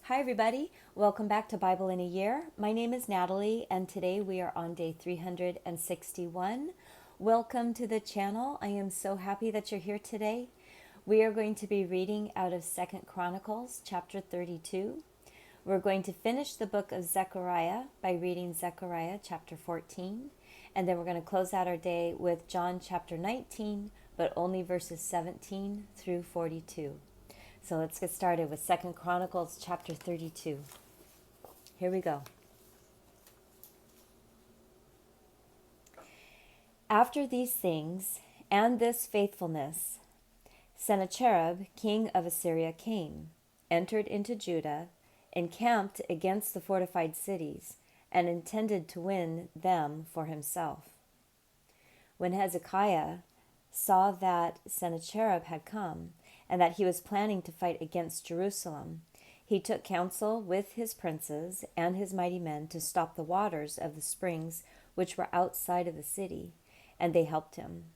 Hi, everybody. Welcome back to Bible in a Year. My name is Natalie, and today we are on day 361. Welcome to the channel. I am so happy that you're here today. We are going to be reading out of 2 Chronicles chapter 32. We're going to finish the book of Zechariah by reading Zechariah chapter 14, and then we're going to close out our day with John chapter 19, but only verses 17 through 42. So let's get started with 2 Chronicles chapter 32. Here we go. After these things and this faithfulness, Sennacherib, king of Assyria, came, entered into Judah, encamped against the fortified cities, and intended to win them for himself. When Hezekiah saw that Sennacherib had come, and that he was planning to fight against Jerusalem, he took counsel with his princes and his mighty men to stop the waters of the springs which were outside of the city, and they helped him.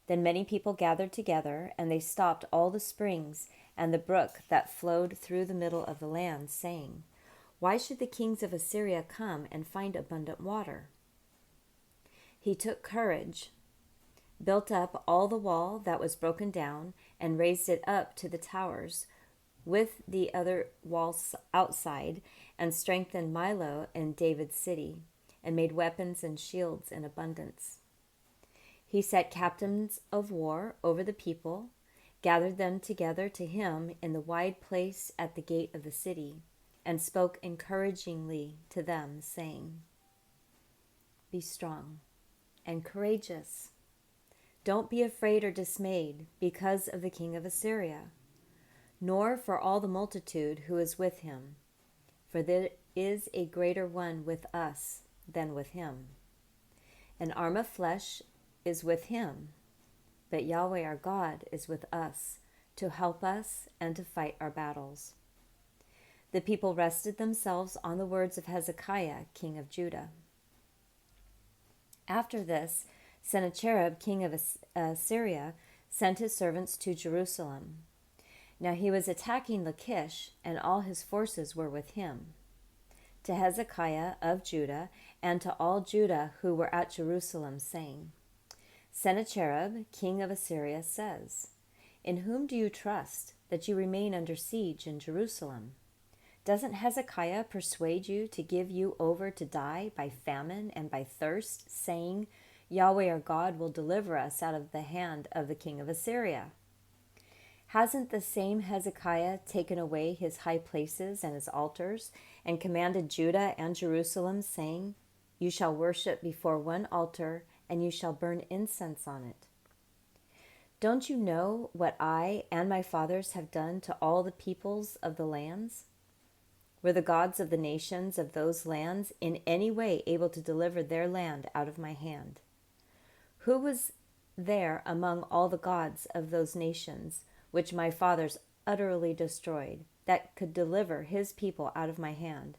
Then many people gathered together, and they stopped all the springs and the brook that flowed through the middle of the land, saying, "Why should the kings of Assyria come and find abundant water?" He took courage, built up all the wall that was broken down, and raised it up to the towers with the other walls outside, and strengthened Milo and David's city, and made weapons and shields in abundance. He set captains of war over the people, gathered them together to him in the wide place at the gate of the city, and spoke encouragingly to them, saying, "Be strong and courageous. Don't be afraid or dismayed because of the king of Assyria, nor for all the multitude who is with him, for there is a greater one with us than with him. An arm of flesh is with him, but Yahweh our God is with us to help us and to fight our battles." The people rested themselves on the words of Hezekiah, king of Judah. After this, Sennacherib, king of Assyria, sent his servants to Jerusalem. Now he was attacking Lachish, and all his forces were with him. To Hezekiah of Judah, and to all Judah who were at Jerusalem, saying, "Sennacherib, king of Assyria, says, In whom do you trust, that you remain under siege in Jerusalem? Doesn't Hezekiah persuade you to give you over to die by famine and by thirst, saying, Yahweh our God will deliver us out of the hand of the king of Assyria? Hasn't the same Hezekiah taken away his high places and his altars, and commanded Judah and Jerusalem, saying, You shall worship before one altar, and you shall burn incense on it? Don't you know what I and my fathers have done to all the peoples of the lands? Were the gods of the nations of those lands in any way able to deliver their land out of my hand? Who was there among all the gods of those nations, which my fathers utterly destroyed, that could deliver his people out of my hand,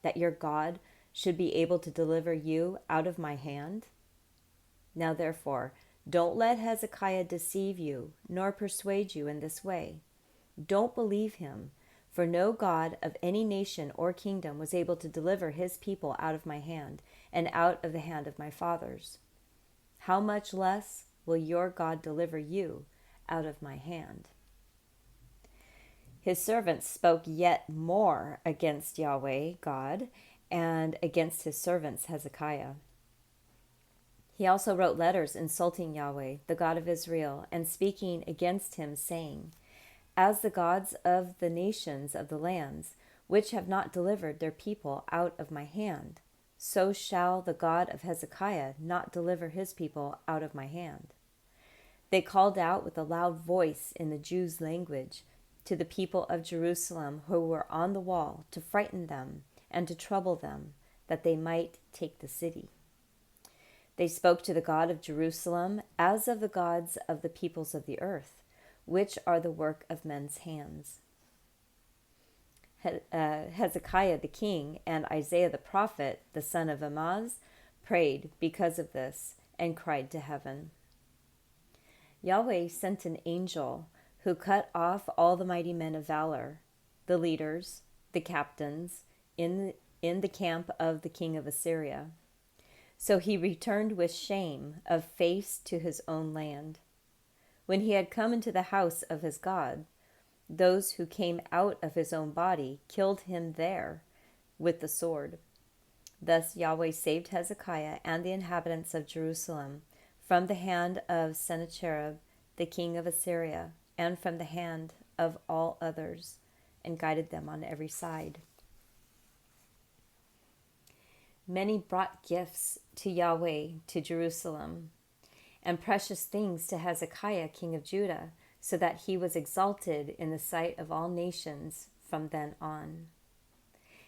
that your God should be able to deliver you out of my hand? Now therefore, don't let Hezekiah deceive you, nor persuade you in this way. Don't believe him, for no God of any nation or kingdom was able to deliver his people out of my hand, and out of the hand of my fathers. How much less will your God deliver you out of my hand?" His servants spoke yet more against Yahweh God and against his servants Hezekiah. He also wrote letters insulting Yahweh, the God of Israel, and speaking against him, saying, "As the gods of the nations of the lands, which have not delivered their people out of my hand, so shall the God of Hezekiah not deliver his people out of my hand." They called out with a loud voice in the Jews' language to the people of Jerusalem who were on the wall, to frighten them and to trouble them, that they might take the city. They spoke to the God of Jerusalem as of the gods of the peoples of the earth, which are the work of men's hands. Hezekiah the king and Isaiah the prophet, the son of Amoz, prayed because of this and cried to heaven. Yahweh sent an angel who cut off all the mighty men of valor, the leaders, the captains in the camp of the king of Assyria. So he returned with shame of face to his own land. When he had come into the house of his God, those who came out of his own body killed him there with the sword. Thus Yahweh saved Hezekiah and the inhabitants of Jerusalem from the hand of Sennacherib, the king of Assyria, and from the hand of all others, and guided them on every side. Many brought gifts to Yahweh to Jerusalem, and precious things to Hezekiah, king of Judah, so that he was exalted in the sight of all nations from then on.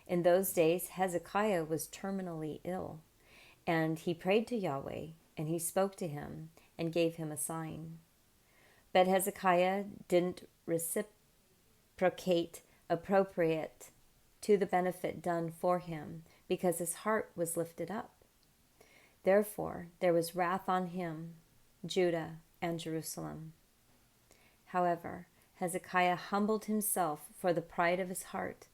In those days, Hezekiah was terminally ill, and he prayed to Yahweh, and he spoke to him and gave him a sign. But Hezekiah didn't reciprocate appropriate to the benefit done for him, because his heart was lifted up. Therefore, there was wrath on him, Judah, and Jerusalem. However, Hezekiah humbled himself for the pride of his heart,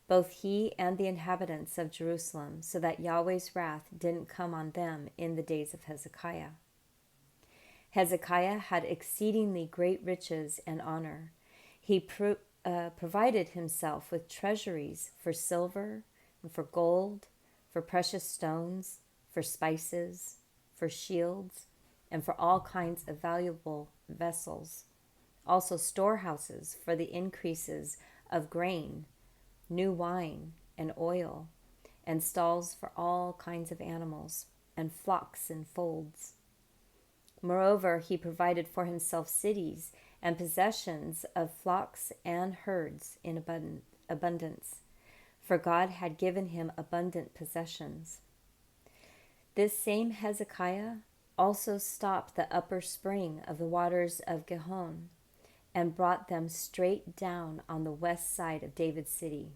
both he and the inhabitants of Jerusalem, so that Yahweh's wrath didn't come on them in the days of Hezekiah. Hezekiah had exceedingly great riches and honor. He provided himself with treasuries for silver and for gold, for precious stones, for spices, for shields, and for all kinds of valuable vessels. Also storehouses for the increases of grain, new wine, and oil, and stalls for all kinds of animals, and flocks and folds. Moreover, he provided for himself cities and possessions of flocks and herds in abundance, for God had given him abundant possessions. This same Hezekiah also stopped the upper spring of the waters of Gihon, and brought them straight down on the west side of David's city.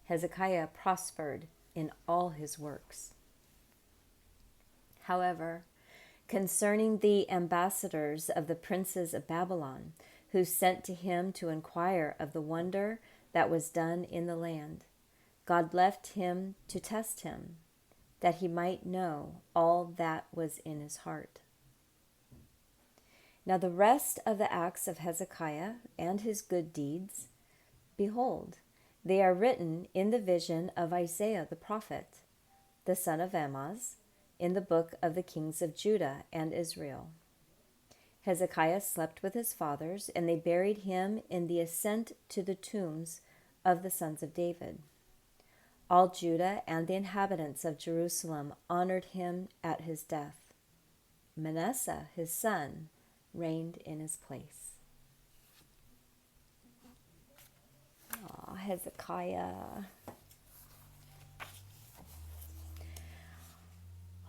Hezekiah prospered in all his works. However, concerning the ambassadors of the princes of Babylon, who sent to him to inquire of the wonder that was done in the land, God left him to test him, that he might know all that was in his heart. Now the rest of the acts of Hezekiah and his good deeds, behold, they are written in the vision of Isaiah the prophet, the son of Amoz, in the book of the kings of Judah and Israel. Hezekiah slept with his fathers, and they buried him in the ascent to the tombs of the sons of David. All Judah and the inhabitants of Jerusalem honored him at his death. Manasseh, his son, reigned in his place. Hezekiah.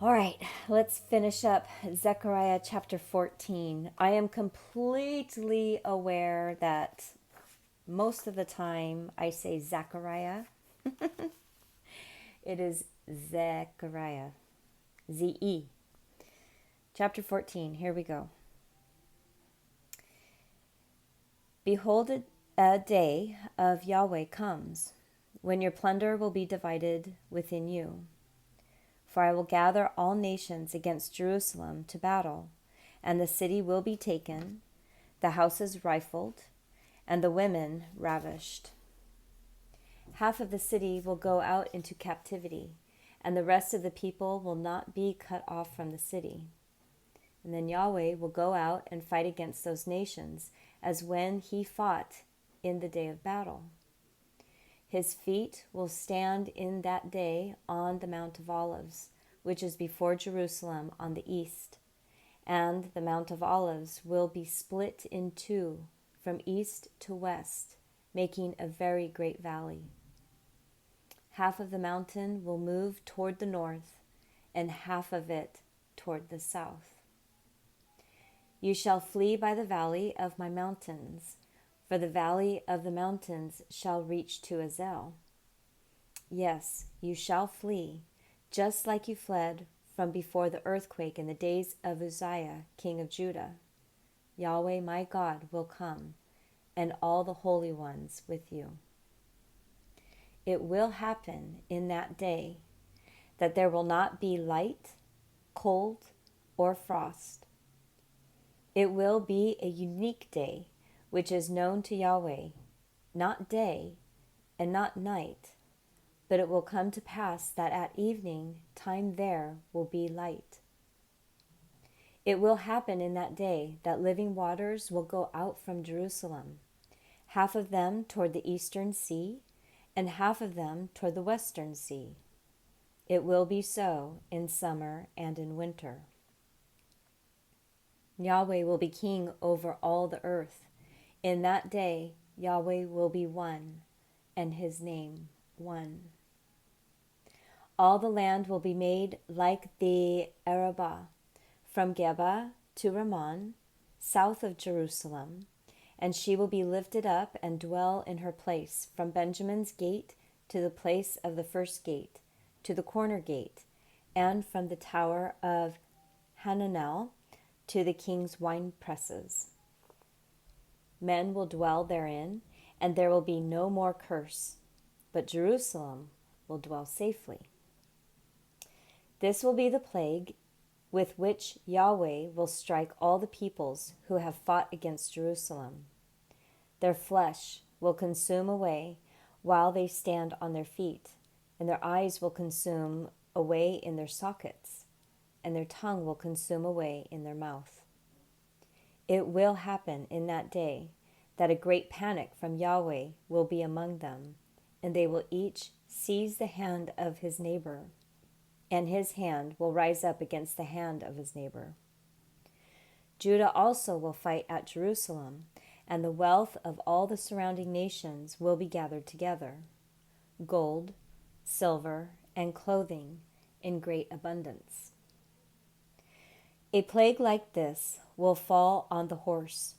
All right, let's finish up Zechariah chapter 14. I am completely aware that most of the time I say Zechariah. It is Zechariah. Z-E. Chapter 14, here we go. Behold, a day of Yahweh comes, when your plunder will be divided within you. For I will gather all nations against Jerusalem to battle, and the city will be taken, the houses rifled, and the women ravished. Half of the city will go out into captivity, and the rest of the people will not be cut off from the city. And then Yahweh will go out and fight against those nations, as when he fought in the day of battle. His feet will stand in that day on the Mount of Olives, which is before Jerusalem on the east, and the Mount of Olives will be split in two from east to west, making a very great valley. Half of the mountain will move toward the north, and half of it toward the south. You shall flee by the valley of my mountains, for the valley of the mountains shall reach to Azel. Yes, you shall flee, just like you fled from before the earthquake in the days of Uzziah, king of Judah. Yahweh my God will come, and all the holy ones with you. it will happen in that day that there will not be light, cold, or frost. It will be a unique day, which is known to Yahweh, not day and not night, but it will come to pass that at evening time there will be light. It will happen in that day that living waters will go out from Jerusalem, half of them toward the eastern sea, and half of them toward the western sea. It will be so in summer and in winter. Yahweh will be king over all the earth. In that day, Yahweh will be one, and his name one. All the land will be made like the Arabah, from Geba to Ramon, south of Jerusalem, and she will be lifted up and dwell in her place, from Benjamin's gate to the place of the first gate, to the corner gate, and from the tower of Hananel to the king's wine presses. Men will dwell therein, and there will be no more curse, but Jerusalem will dwell safely. This will be the plague with which Yahweh will strike all the peoples who have fought against Jerusalem. Their flesh will consume away while they stand on their feet, and their eyes will consume away in their sockets, and their tongue will consume away in their mouth. It will happen in that day that a great panic from Yahweh will be among them, and they will each seize the hand of his neighbor, and his hand will rise up against the hand of his neighbor. Judah also will fight at Jerusalem, and the wealth of all the surrounding nations will be gathered together, gold, silver, and clothing in great abundance. A plague like this will fall on the horse,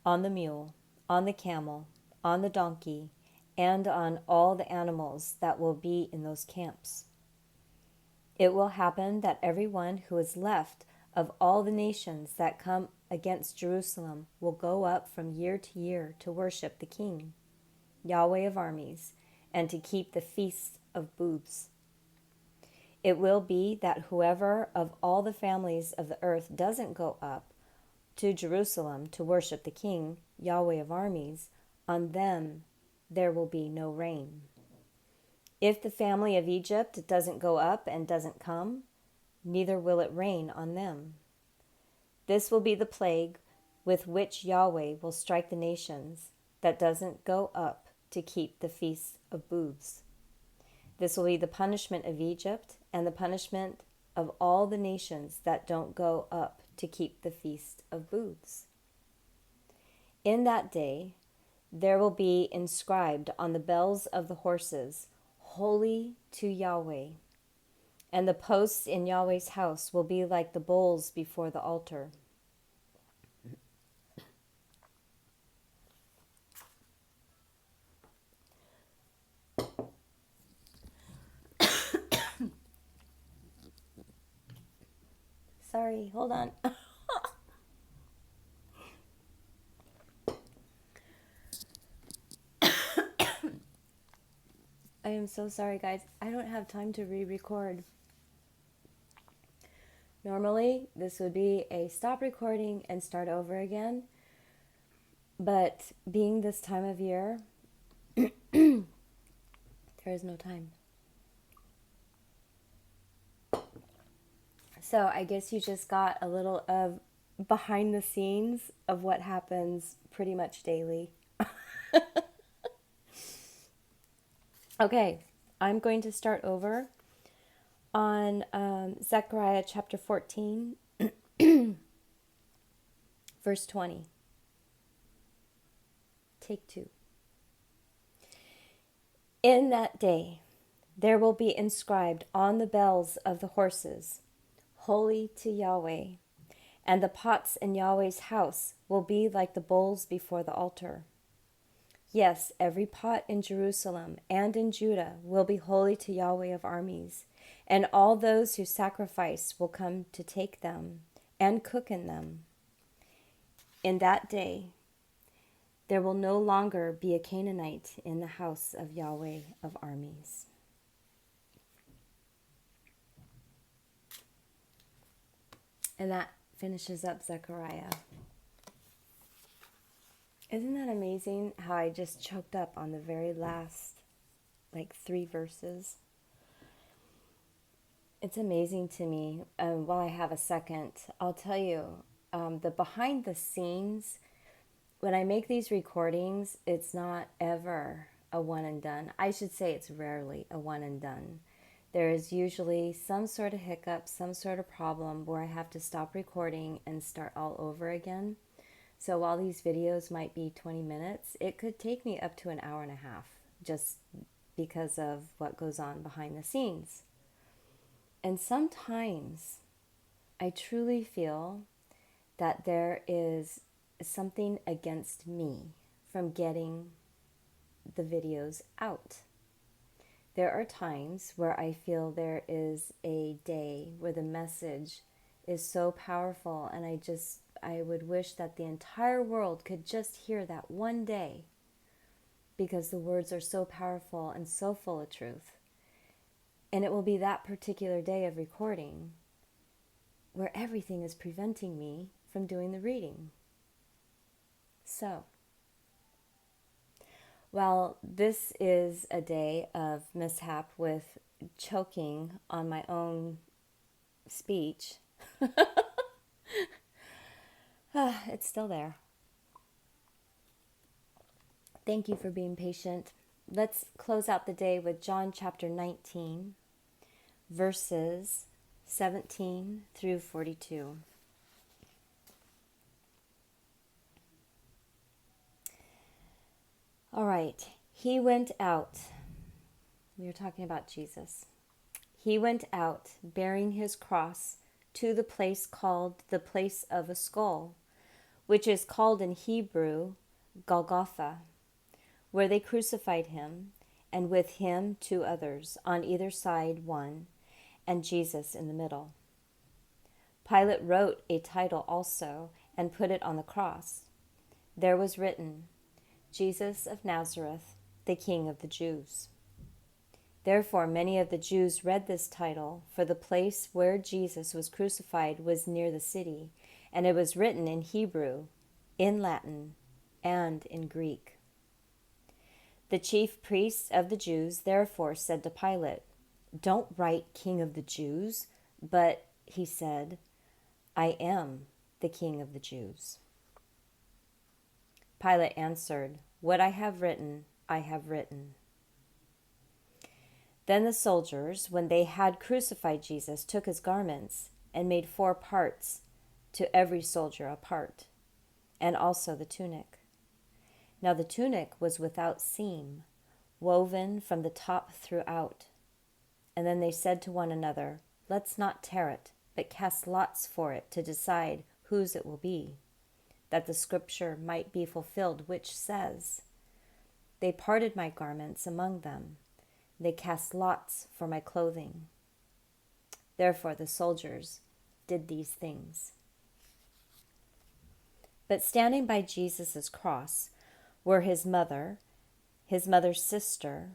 on the mule, on the camel, on the donkey, and on all the animals that will be in those camps. It will happen that everyone who is left of all the nations that come against Jerusalem will go up from year to year to worship the King, Yahweh of armies, and to keep the feast of booths. It will be that whoever of all the families of the earth doesn't go up to Jerusalem to worship the King, Yahweh of armies, on them there will be no rain. If the family of Egypt doesn't go up and doesn't come, neither will it rain on them. This will be the plague with which Yahweh will strike the nations that doesn't go up to keep the feast of booths. This will be the punishment of Egypt and the punishment of all the nations that don't go up to keep the feast of booths. In that day, there will be inscribed on the bells of the horses, Holy to Yahweh. And the posts in Yahweh's house will be like the bowls before the altar. Sorry, hold on. I am so sorry, guys. I don't have time to re-record. Normally, this would be a stop recording and start over again. But being this time of year, there is no time. So I guess you just got a little of behind the scenes of what happens pretty much daily. Okay, I'm going to start over on Zechariah chapter 14, verse 20. Take 2. In that day there will be inscribed on the bells of the horses, Holy to Yahweh, and the pots in Yahweh's house will be like the bowls before the altar. Yes, every pot in Jerusalem and in Judah will be holy to Yahweh of armies, and all those who sacrifice will come to take them and cook in them. In that day, There will no longer be a Canaanite in the house of Yahweh of armies. And that finishes up Zechariah. Isn't that amazing how I just choked up on the very last, 3 verses? It's amazing to me. While I have a second, I'll tell you, the behind the scenes, when I make these recordings, it's not ever a one and done. I should say it's rarely a one and done. There is usually some sort of hiccup, some sort of problem where I have to stop recording and start all over again. So while these videos might be 20 minutes, it could take me up to an hour and a half just because of what goes on behind the scenes. And sometimes I truly feel that there is something against me from getting the videos out. There are times where I feel there is a day where the message is so powerful, and I would wish that the entire world could just hear that one day, because the words are so powerful and so full of truth. And it will be that particular day of recording where everything is preventing me from doing the reading. So, well, this is a day of mishap with choking on my own speech. It's still there. Thank you for being patient. Let's close out the day with John chapter 19, verses 17 through 42. All right. He went out. We were talking about Jesus. He went out bearing his cross to the place called the place of a skull, which is called in Hebrew Golgotha, where they crucified him, and with him 2 others, on either side one, and Jesus in the middle. Pilate wrote a title also, and put it on the cross. There was written, Jesus of Nazareth, the King of the Jews. Therefore many of the Jews read this title, for the place where Jesus was crucified was near the city, and it was written in Hebrew, in Latin, and in Greek. The chief priests of the Jews therefore said to Pilate, Don't write King of the Jews, but he said, I am the King of the Jews. Pilate answered, What I have written, I have written. Then the soldiers, when they had crucified Jesus, took his garments and made 4 parts, to every soldier a part, and also the tunic. Now the tunic was without seam, woven from the top throughout. And then they said to one another, Let's not tear it, but cast lots for it to decide whose it will be, that the scripture might be fulfilled, which says, They parted my garments among them. They cast lots for my clothing. Therefore the soldiers did these things. But standing by Jesus' cross were his mother's sister,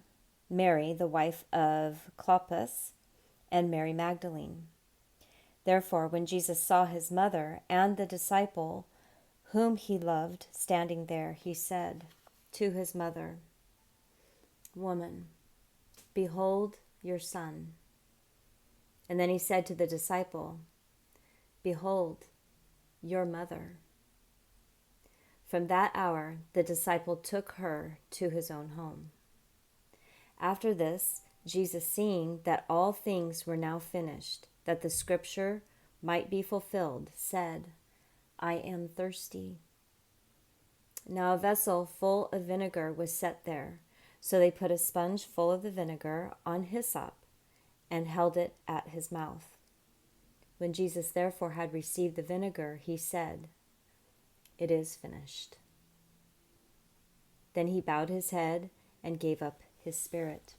Mary, the wife of Clopas, and Mary Magdalene. Therefore, when Jesus saw his mother and the disciple whom he loved standing there, he said to his mother, Woman, behold your son. And then he said to the disciple, Behold your mother. From that hour, the disciple took her to his own home. After this, Jesus, seeing that all things were now finished, that the scripture might be fulfilled, said, I am thirsty. Now a vessel full of vinegar was set there. So they put a sponge full of the vinegar on hyssop and held it at his mouth. When Jesus therefore had received the vinegar, he said, It is finished. Then he bowed his head and gave up his spirit.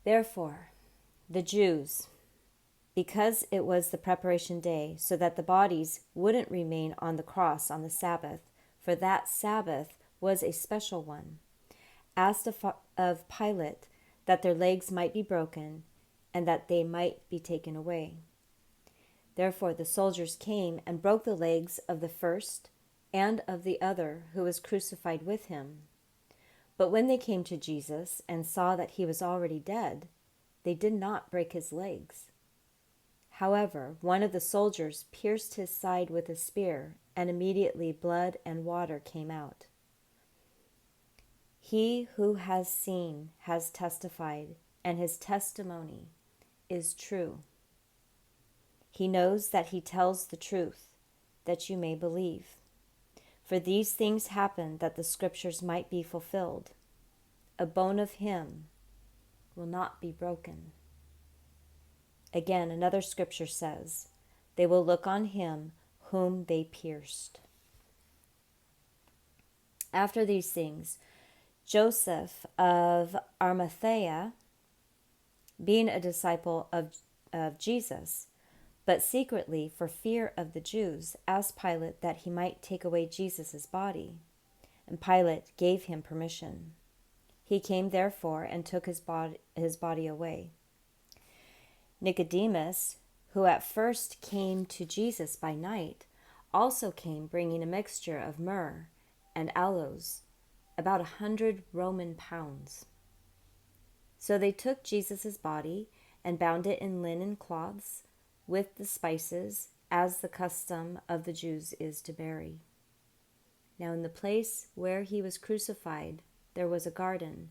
Therefore, the Jews, because it was the preparation day, so that the bodies wouldn't remain on the cross on the Sabbath, for that Sabbath was a special one, asked of Pilate that their legs might be broken and that they might be taken away. Therefore the soldiers came and broke the legs of the first and of the other who was crucified with him. But when they came to Jesus and saw that he was already dead, they did not break his legs. However, one of the soldiers pierced his side with a spear, and immediately blood and water came out. He who has seen has testified, and his testimony is true. He knows that he tells the truth, that you may believe. For these things happened that the scriptures might be fulfilled. A bone of him will not be broken. Again, another scripture says, they will look on him whom they pierced. After these things, Joseph of Arimathea, being a disciple of Jesus, but secretly for fear of the Jews, asked Pilate that he might take away Jesus' body. And Pilate gave him permission. He came therefore and took his body away. Nicodemus, who at first came to Jesus by night, also came bringing a mixture of myrrh and aloes, about 100 Roman pounds. So they took Jesus' body and bound it in linen cloths with the spices, as the custom of the Jews is to bury. Now in the place where he was crucified there was a garden,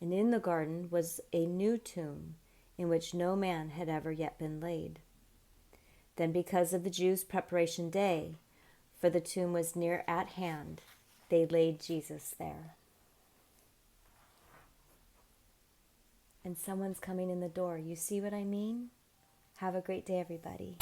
and in the garden was a new tomb, in which no man had ever yet been laid. Then because of the Jews' preparation day, for the tomb was near at hand, they laid Jesus there. And someone's coming in the door. You see what I mean? Have a great day, everybody.